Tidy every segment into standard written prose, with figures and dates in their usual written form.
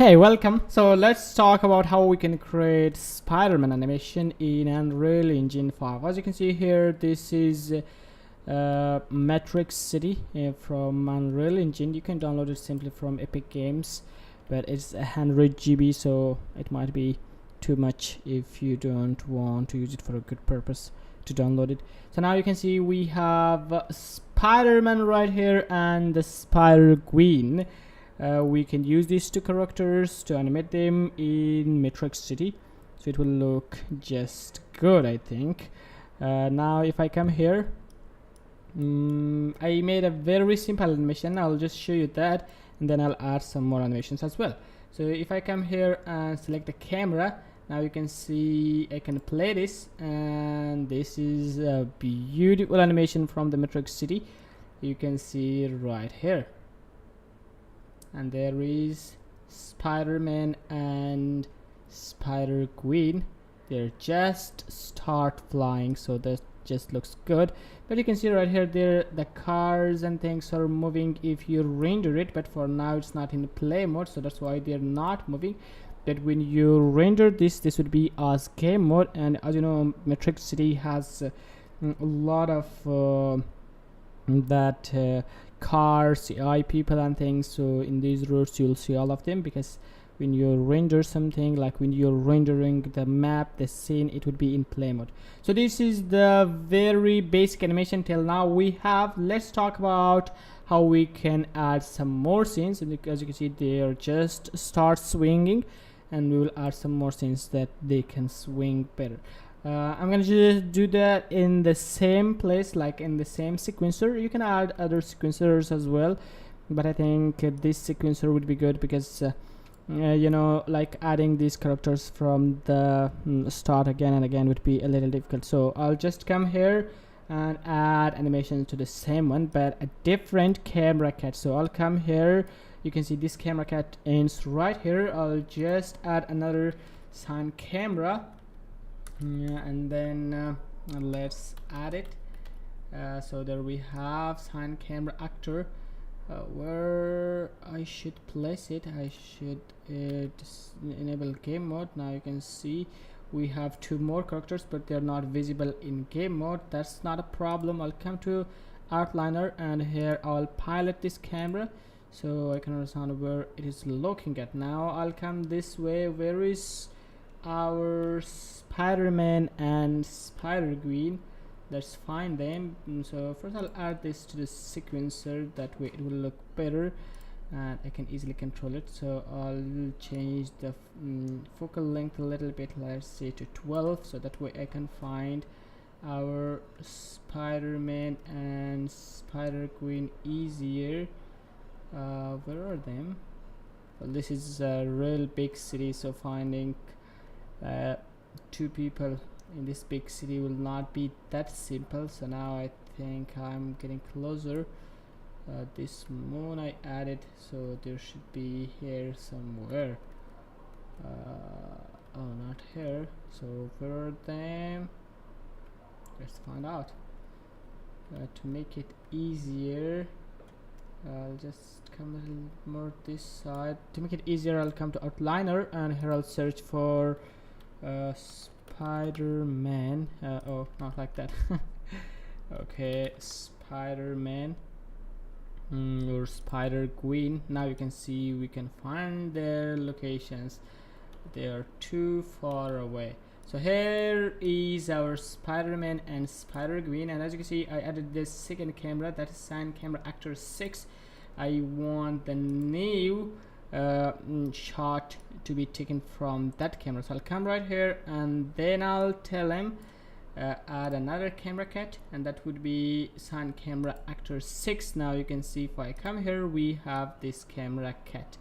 Hey, welcome. So let's talk about how we can create Spider-Man animation in Unreal Engine 5. As you can see here, this is Matrix City from Unreal Engine. You can download it simply from Epic Games, but it's 100 GB, so it might be too much if you don't want to use it for a good purpose to download it. So now you can see we have Spider-Man right here and the Spider-Gwen. We can use these two characters to animate them in Matrix City, so it will look just good, I think. Now if I come here, I made a very simple animation. I'll just show you that, and then I'll add some more animations as well. So if I come here and select the camera, now you can see I can play this, and this is a beautiful animation from the Matrix City. You can see right here, and there is Spider-Man and Spider-Gwen. They're just start flying, so that just looks good. But you can see right here, there the cars and things are moving if you render it, but for now it's not in play mode, so that's why they're not moving. But when you render this would be as game mode. And as you know, Matrix City has a lot of cars, AI people and things, so in these roads you'll see all of them, because when you render something, like when you're rendering the map, the scene, it would be in play mode. So this is the very basic animation till now we have. Let's talk about how we can add some more scenes, and as you can see, they are just start swinging, and we will add some more scenes that they can swing better. I'm gonna just do that in the same place, like in the same sequencer. You can add other sequencers as well, but I think this sequencer would be good, because you know, like adding these characters from the start again and again would be a little difficult. So I'll just come here and add animations to the same one, but a different camera cut. So I'll come here, you can see this camera cut ends right here. I'll just add another sign camera, and then let's add it. So there we have sign camera actor. Where I should place it, I should enable game mode. Now you can see we have two more characters, but they're not visible in game mode. That's not a problem. I'll come to outliner, and here I'll pilot this camera so I can understand where it is looking at. Now I'll come this way. Where is our Spider-Man and Spider-Gwen? Let's find them. So first I'll add this to the sequencer, that way it will look better and I can easily control it. So I'll change the focal length a little bit, let's say to 12, so that way I can find our Spider-Man and Spider-Gwen easier. Where are them? Well, this is a real big city, so finding two people in this big city will not be that simple. So now I think I'm getting closer. This moon I added, so there should be here somewhere. Oh, not here. So where are them? Let's find out. To make it easier, I'll just come a little more this side. To make it easier, I'll come to outliner, and here I'll search for Spider-Man. Oh, not like that. Okay, Spider-Man or Spider-Gwen. Now you can see we can find their locations. They are too far away. So here is our Spider-Man and Spider-Gwen, and as you can see, I added this second camera, that is sign camera actor 6. I want the new shot to be taken from that camera, so I'll come right here, and then I'll tell him add another camera cut, and that would be sign camera actor 6. Now you can see if I come here, we have this camera cut,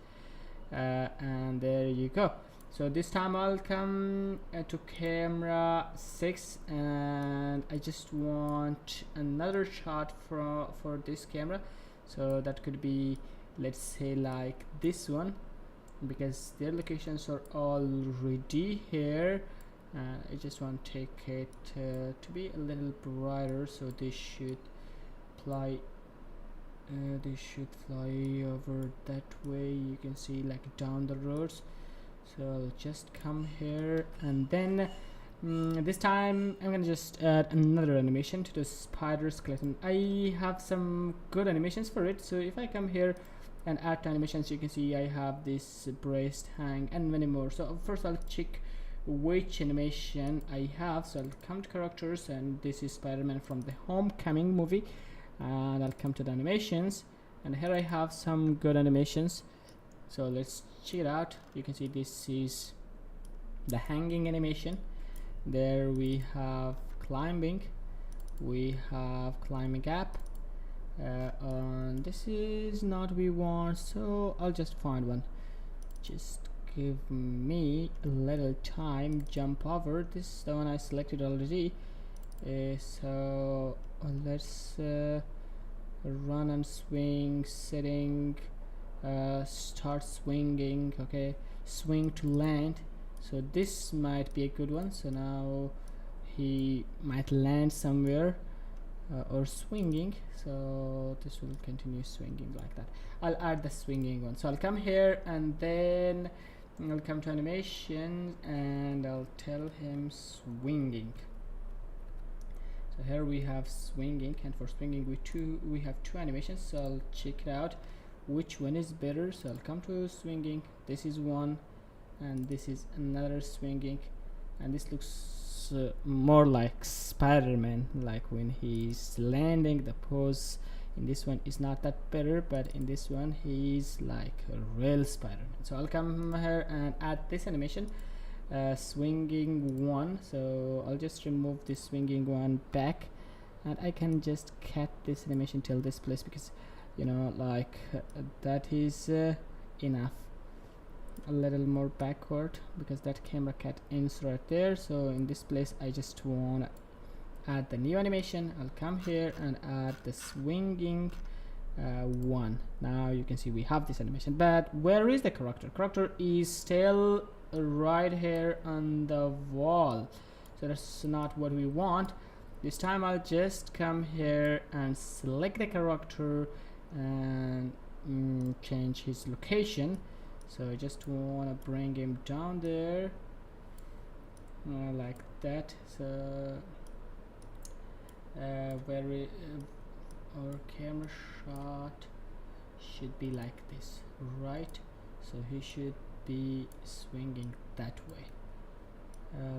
and there you go. So this time I'll come to camera 6, and I just want another shot for this camera. So that could be, let's say, like this one, because their locations are already here. I just want to take it to be a little brighter, so they should apply They should fly over that way. You can see like down the roads. So I'll just come here, and then this time I'm gonna just add another animation to the spider skeleton. I have some good animations for it, so if I come here and add to animations, you can see I have this braced hang and many more. So first I'll check which animation I have. So I'll come to characters, and this is Spider-Man from the Homecoming movie, and I'll come to the animations, and here I have some good animations. So let's check it out. You can see this is the hanging animation. There we have climbing, we have climbing up, and this is not what we want, so I'll just find one. Just give me a little time. Jump over, this is the one I selected already. So let's run and swing, setting, start swinging. Okay, swing to land. So this might be a good one. So now he might land somewhere, or swinging, so this will continue swinging like that. I'll add the swinging one. So I'll come here, and then I'll come to animation, and I'll tell him swinging. So here we have swinging, and for swinging we have two animations. So I'll check it out which one is better. So I'll come to swinging. This is one, and this is another swinging, and this looks more like Spider-Man, like when he's landing. The pose in this one is not that better, but in this one he's like a real Spider-Man. So I'll come here and add this animation, swinging one. So I'll just remove this swinging one back, and I can just cut this animation till this place, because you know, like that is enough. A little more backward, because that camera cut ends right there. So in this place I just want to add the new animation. I'll come here and add the swinging one. Now you can see we have this animation, but where is the character is still right here on the wall, so that's not what we want. This time I'll just come here and select the character and change his location. So I just want to bring him down there, like that. So our camera shot should be like this, right? So he should be swinging that way,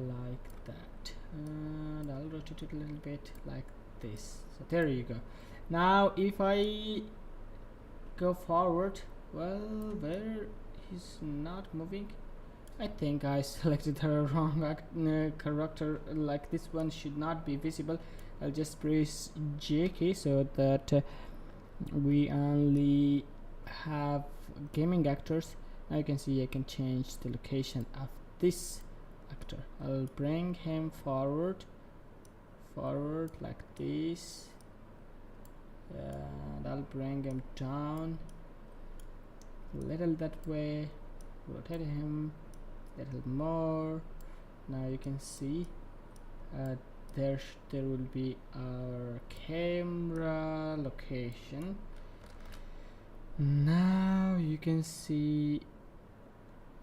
like that, and I'll rotate it a little bit like this. So there you go. Now if I go forward, well, where he's not moving, I think I selected the wrong character. Like this one should not be visible. I'll just press J key so that we only have gaming actors. Now you can see I can change the location of this actor. I'll bring him forward like this, and I'll bring him down little that way, rotate him a little more. Now you can see there will be our camera location. Now you can see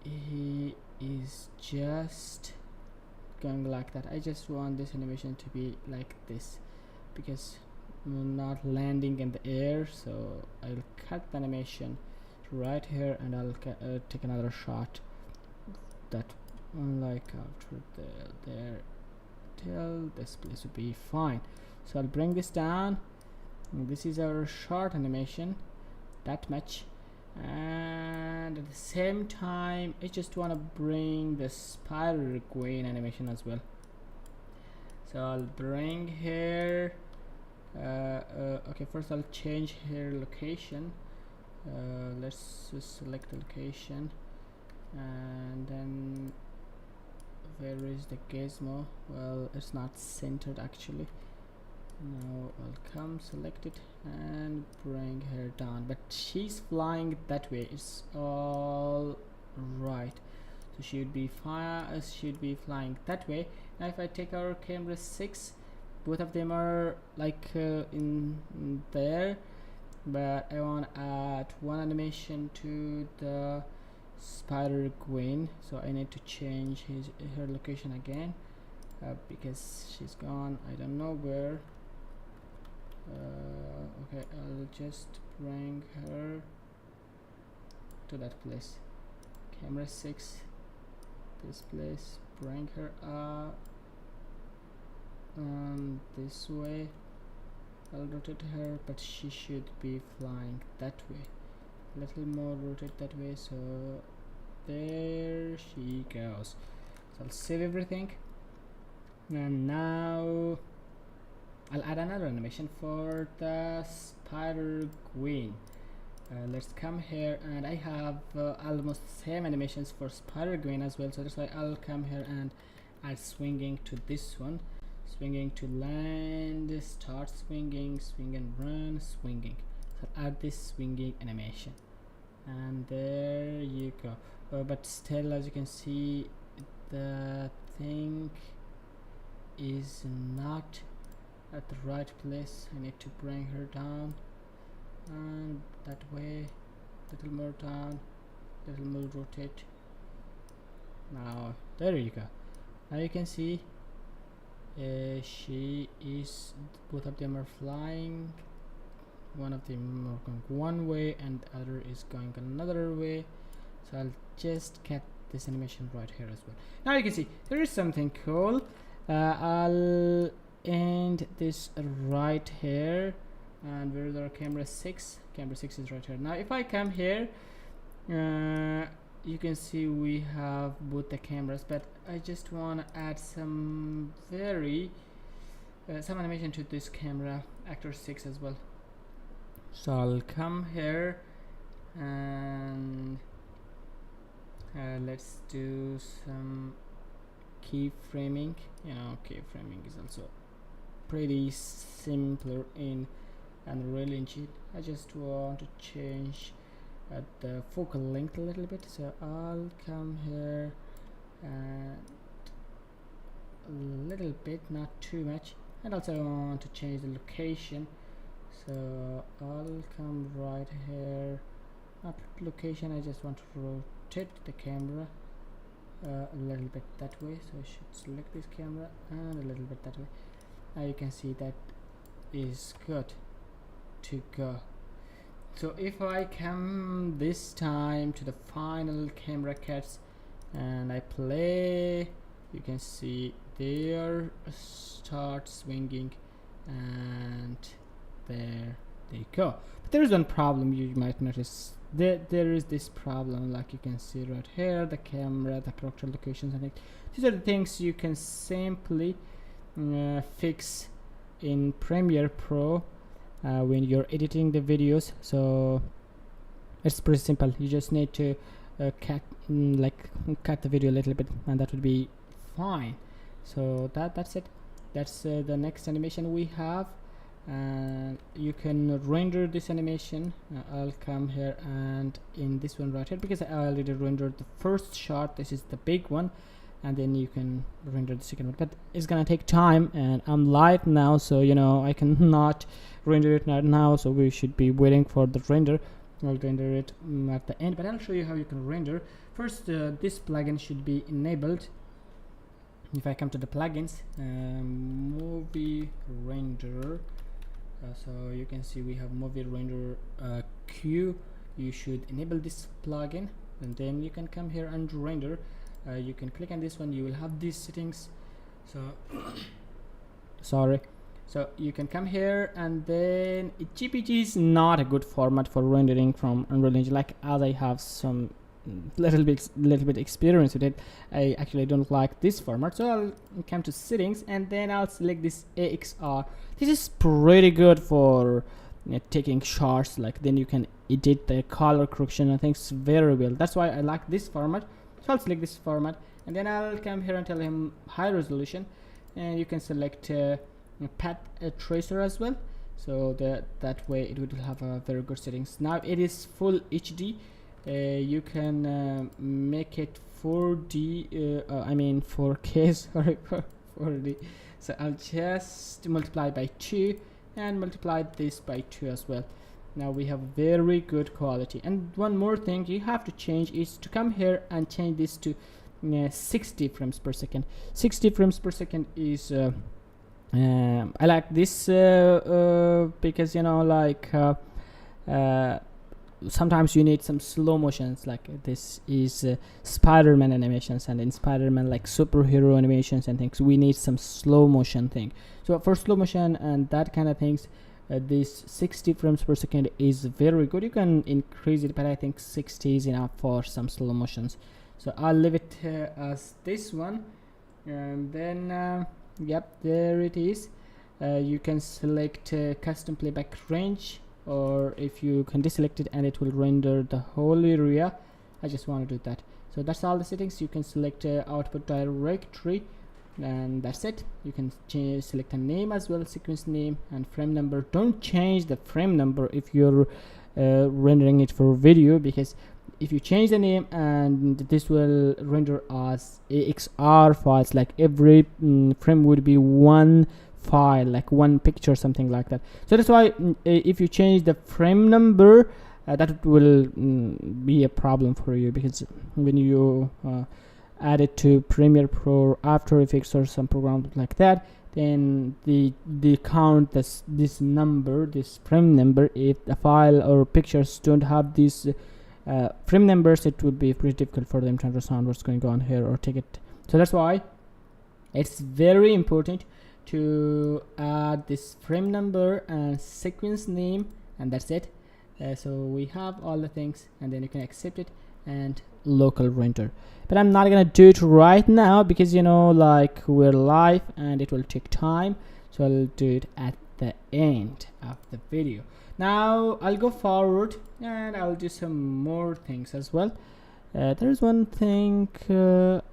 he is just going like that. I just want this animation to be like this, because we're not landing in the air. So I'll cut the animation right here, and I'll take another shot that like after there till this place would be fine. So I'll bring this down, and this is our short animation, that much. And at the same time I just want to bring the spidergwen animation as well. So I'll bring here okay, first I'll change here location. Let's just select the location, and then where is the gizmo? Well, it's not centered actually. Now I'll come select it and bring her down, but she's flying that way. It's all right, so she would be flying that way. Now if I take our camera 6, both of them are like in there. but I want to add one animation to the spidergwen, so I need to change her location again, because she's gone, I don't know where. Okay, I'll just bring her to that place. Camera 6, this place, bring her up this way. I'll rotate her, but she should be flying that way. A little more rotate that way, so there she goes. So I'll save everything, and now I'll add another animation for the spidergwen. Let's come here, and I have almost same animations for spidergwen as well, so that's why I'll come here and add swinging to this one. Swinging to land, start swinging, swing and run, swinging. So add this swinging animation, and there you go. But still, as you can see, the thing is not at the right place. I need to bring her down, and that way, little more down, little more rotate. Now there you go. Now you can see she is, both of them are flying. One of them are going one way and the other is going another way. So I'll just get this animation right here as well. Now you can see there is something cool. I'll end this right here, and where is our camera 6? Camera 6 is right here. Now if I come here, you can see we have both the cameras, but I just want to add some some animation to this camera actor 6 as well. So I'll come here and let's do some keyframing. You know, keyframing is also pretty simpler in Unreal Engine. I just want to change the focal length a little bit, so I'll come here and a little bit, not too much, and also I want to change the location, so I'll come right here, not location, I just want to rotate the camera a little bit that way, so I should select this camera and a little bit that way. Now you can see that is good to go. So if I come this time to the final camera cuts and I play, you can see there start swinging, and there they go. But there is one problem you might notice. There is this problem, like you can see right here, the camera, the character locations, and these are the things you can simply fix in Premiere Pro when you're editing the videos. So it's pretty simple. You just need to cut the video a little bit, and that would be fine. So that's it. That's the next animation we have, and you can render this animation. I'll come here and in this one right here, because I already rendered the first shot. This is the big one, and then you can render the second one, but it's gonna take time, and I'm live now, so you know I cannot render it right now, so we should be waiting for the render. I'll render it at the end, but I'll show you how you can render. First, this plugin should be enabled. If I come to the plugins, movie render, so you can see we have movie render queue. You should enable this plugin, and then you can come here and render. You can click on this one, you will have these settings. So sorry, so you can come here, and then GPG is not a good format for rendering from Unreal Engine. Like, as I have some little bit experience with it, I actually don't like this format. So I'll come to settings, and then I'll select this AXR. This is pretty good for taking shots, like then you can edit the color correction and things very well. That's why I like this format. So I'll select this format, and then I'll come here and tell him high resolution, and you can select path tracer as well, so that way it would have a very good settings. Now it is full HD. You can make it 4D, I mean 4K, sorry, 4D. So I'll just multiply by 2 and multiply this by 2 as well. now we have very good quality. And one more thing you have to change is to come here and change this to 60 frames per second. 60 frames per second is I like this because you know, like sometimes you need some slow motions, like this is Spider-Man animations, and in Spider-Man, like superhero animations and things, we need some slow motion thing. So for slow motion and that kind of things, this 60 frames per second is very good. You can increase it, but I think 60 is enough for some slow motions, so I'll leave it as this one. And then yep, there it is. You can select custom playback range, or if you can deselect it and it will render the whole area. I just want to do that. So that's all the settings. You can select output directory, and that's it. You can select a name as well, sequence name and frame number. Don't change the frame number if you're rendering it for video, because if you change the name, and this will render as AXR files, like every frame would be one file, like one picture, something like that. So that's why if you change the frame number, that will be a problem for you, because when you add it to Premiere Pro or After Effects or some programs like that, then the count this number, this frame number, if the file or pictures don't have these frame numbers, it would be pretty difficult for them to understand what's going on here or take it. So that's why it's very important to add this frame number and sequence name, and that's it. So we have all the things, and then you can accept it and local render. But I'm not gonna do it right now because, you know, like we're live and it will take time, so I'll do it at the end of the video. Now I'll go forward and I'll do some more things as well. There's one thing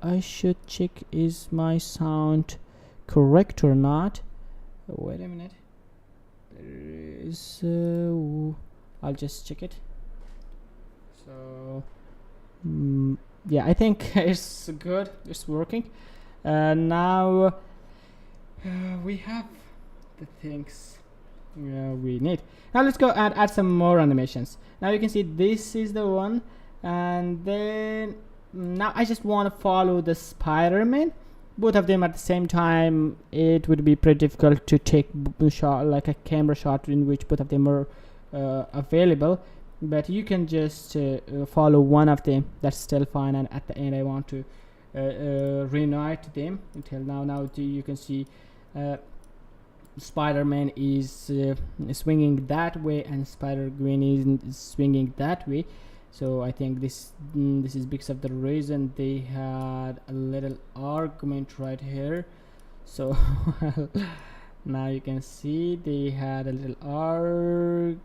I should check, is my sound correct or not. Wait a minute, there is I'll just check it. So yeah, I think it's good, it's working. Now we have the things we need. Now let's go and add some more animations. Now you can see this is the one, and then now I just want to follow the Spider-Man, both of them at the same time. It would be pretty difficult to take shot, like a camera shot in which both of them are available, but you can just follow one of them, that's still fine. And at the end I want to reunite them until now you can see Spider-Man is swinging that way and Spider-Gwen is swinging that way. So I think this is because of the reason they had a little argument right here. So now you can see they had a little argument,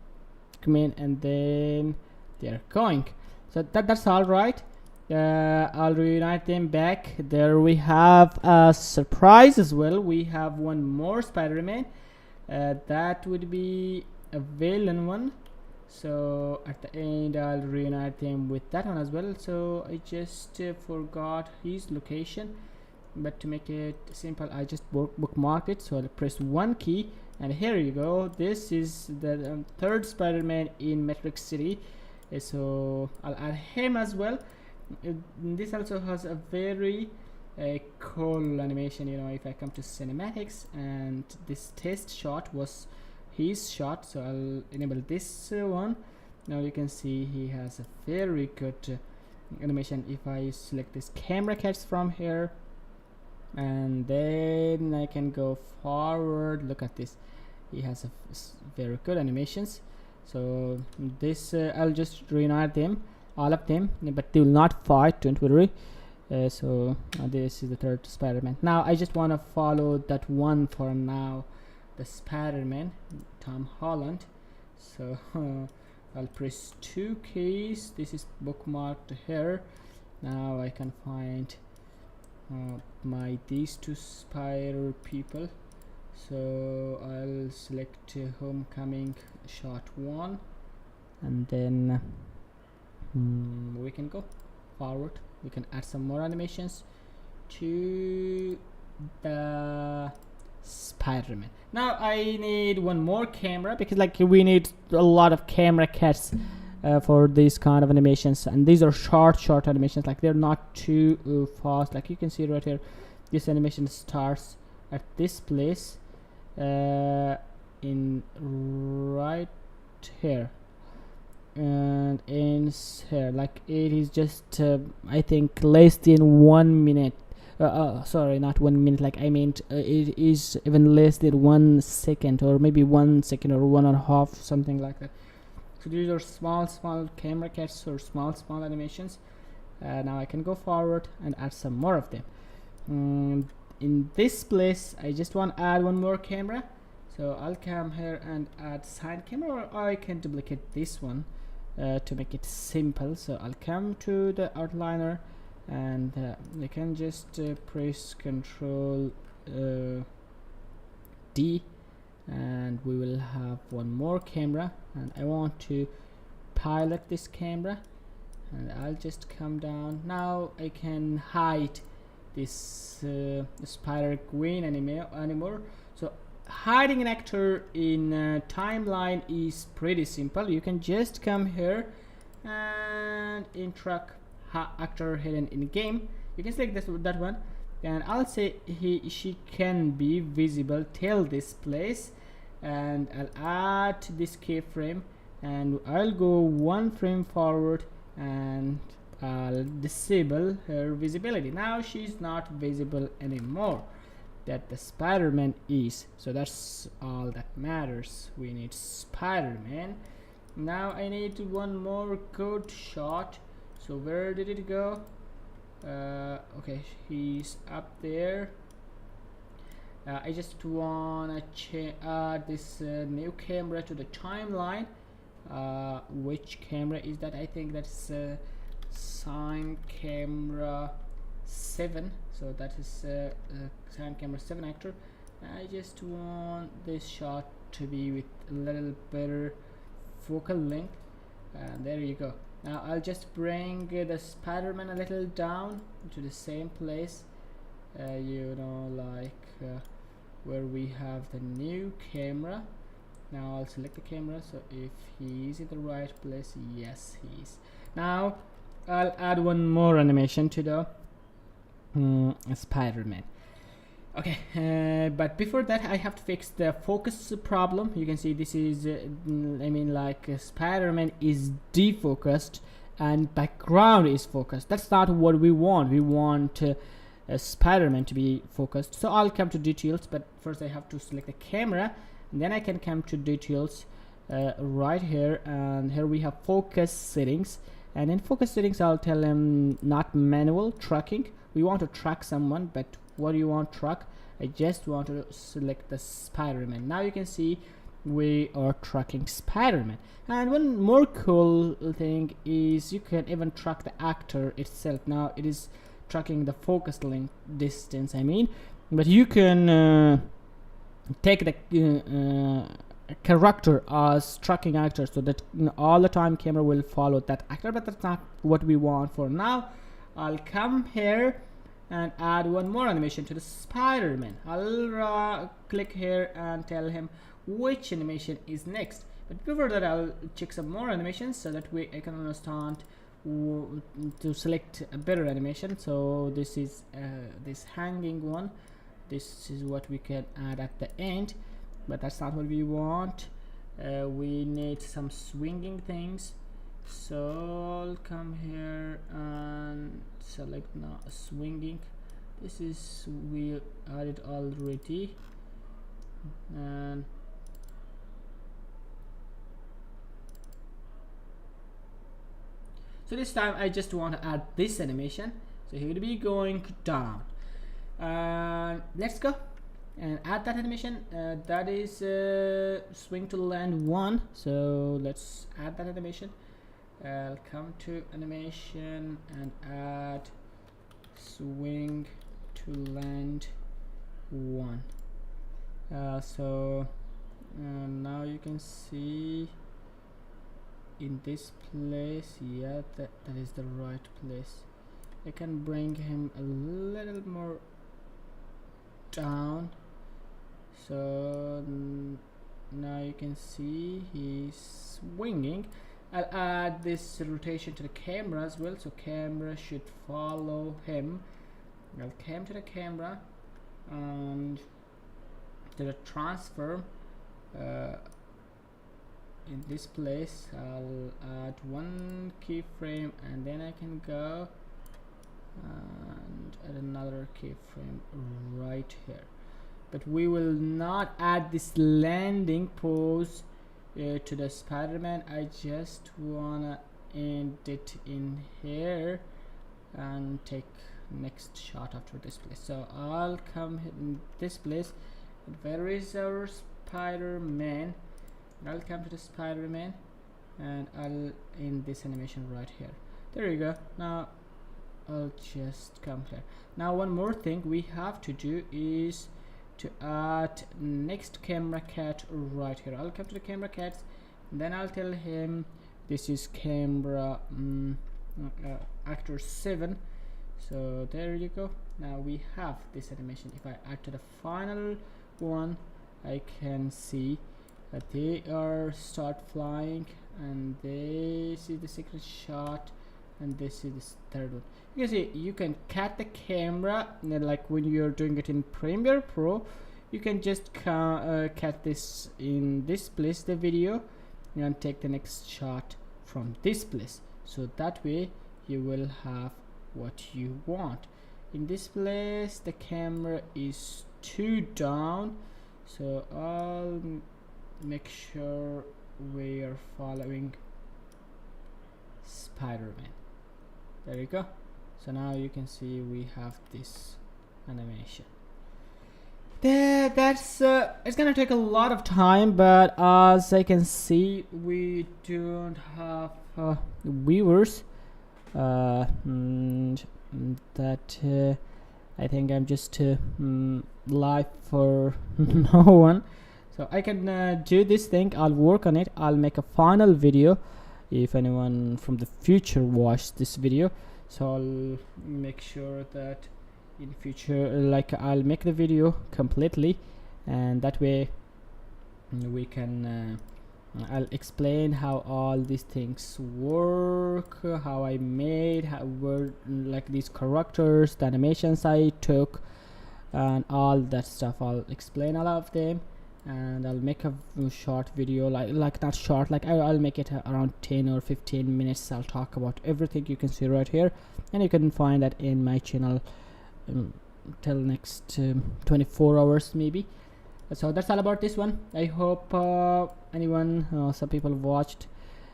and then they're going. So that's all right. I'll reunite them back. There we have a surprise as well. We have one more Spider-Man. That would be a villain one. So at the end I'll reunite them with that one as well. So I just forgot his location, but to make it simple I just bookmarked it. So I'll press one key, and here you go. This is the third Spider-Man in Metric City. So I'll add him as well. This also has a very cool animation. You know, if I come to cinematics, and this test shot was his shot, so I'll enable this one. Now you can see he has a very good animation. If I select this camera cuts from here, and then I can go forward, look at this, he has a very good animations. So this I'll just reunite them, all of them, but they will not fight, don't worry. So this is the third Spider-Man. Now I just want to follow that one for now, the Spider-Man, Tom Holland. So I'll press 2 keys. This is bookmarked here. Now I can find these two spider people. So I'll select homecoming shot 1, and then we can go forward. We can add some more animations to the Spider-Man. Now I need one more camera, because like we need a lot of camera cats for these kind of animations, and these are short animations, like they're not too fast. Like you can see right here, this animation starts at this place in right here and ends here. Like it is just I think less than 1 minute. Sorry, not 1 minute, like I meant it is even less than 1 second, or maybe 1 second or 1.5, something like that. So these are small camera cats, or small animations. Now I can go forward and add some more of them. In this place I just want to add one more camera, so I'll come here and add side camera, or I can duplicate this one to make it simple. So I'll come to the outliner, and I can just press Ctrl D, and we will have one more camera, and I want to pilot this camera, and I'll just come down. Now I can hide this spidergwen anymore. So hiding an actor in timeline is pretty simple. You can just come here and in track actor hidden in game. You can select that one, and I'll say she can be visible till this place, and I'll add this keyframe, and I'll go 1 frame forward, and I'll disable her visibility. Now she's not visible anymore, that the Spider-Man is. So that's all that matters. We need Spider-Man. Now I need one more good shot. So where did it go? Okay, he's up there. I just wanna add this new camera to the timeline. Which camera is that? I think that's sign camera 7. So that is sign camera 7 actor. I just want this shot to be with a little better focal length, and there you go. Now I'll just bring the Spider-Man a little down to the same place, you know, like where we have the new camera. Now I'll select the camera, so if he's in the right place, yes he is. Now I'll add one more animation to the Spider-Man. Okay, but before that I have to fix the focus problem. You can see this is I mean, like Spider-Man is defocused and background is focused. That's not what we want. We want Spider-Man to be focused. So I'll come to details, but first I have to select the camera, and then I can come to details right here, and here we have focus settings. And in focus settings I'll tell him not manual tracking. We want to track someone, but what do you want to track? I just want to select the Spider-Man. Now you can see we are tracking Spider-Man. And one more cool thing is you can even track the actor itself. Now it is tracking the focus length distance, I mean, but you can take the character as tracking actor, so that all the time camera will follow that actor, but that's not what we want for now. I'll come here and add one more animation to the Spider-Man. I'll click here and tell him which animation is next, but before that I'll check some more animations so that I can understand to select a better animation. So this is this hanging one. This is what we can add at the end, but that's not what we want. We need some swinging things, so I'll come here and select now swinging. This is, we added already, and so this time I just want to add this animation. So he will be going down. Let's go and add that animation. That is swing to land 1. So let's add that animation. I'll come to animation and add swing to land 1. So now you can see in this place, yeah, that is the right place. I can bring him a little more down, So now you can see he's swinging. I'll add this rotation to the camera as well, so camera should follow him. I'll come to the camera and to the transform. In this place I'll add one keyframe, and then I can go and add another keyframe right here. But we will not add this landing pose to the Spider-Man. I just wanna end it in here and take next shot after this place. So I'll come in this place. Where is our Spider-Man? I'll come to the Spider-Man and I'll end this animation right here. There you go. Now I'll just come here. Now one more thing we have to do is to add next camera cat right here. I'll come to the camera cats, and then I'll tell him this is camera actor 7. So there you go. Now we have this animation. If I add to the final one, I can see that they are start flying, and this is the secret shot, and this is the third one. You can see you can cut the camera, like when you're doing it in Premiere Pro. You can just cut this in this place, the video, and take the next shot from this place, so that way you will have what you want. In this place the camera is too down, so I'll make sure we are following Spider-Man. There you go. So now you can see we have this animation. That's it's gonna take a lot of time, but as I can see we don't have viewers, and that I think I'm just live for no one. So I can do this thing. I'll work on it. I'll make a final video if anyone from the future watched this video. So I'll make sure that in future, like, I'll make the video completely, and that way we can I'll explain how all these things work, how I made, how were like these characters, the animations I took, and all that stuff. I'll explain all of them, and I'll make a short video, like not short, like I'll make it around 10 or 15 minutes. I'll talk about everything you can see right here, and you can find that in my channel till next 24 hours maybe. So that's all about this one. I hope anyone, some people watched,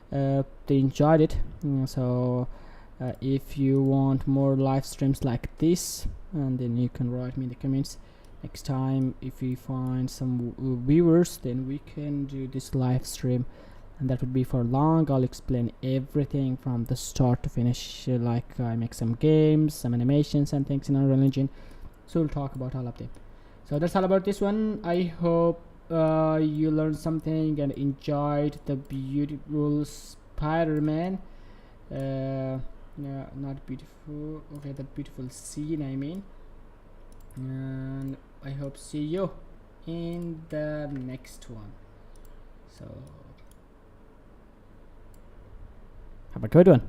they enjoyed it. So if you want more live streams like this, and then you can write me in the comments. Next time if we find some viewers, then we can do this live stream, and that would be for long. I'll explain everything from the start to finish, like I make some games, some animations and things in Unreal Engine. So we'll talk about all of them. So that's all about this one. I hope you learned something and enjoyed the beautiful Spider-Man. Yeah, not beautiful, okay, the beautiful scene I mean. And I hope see you in the next one. So have a good one.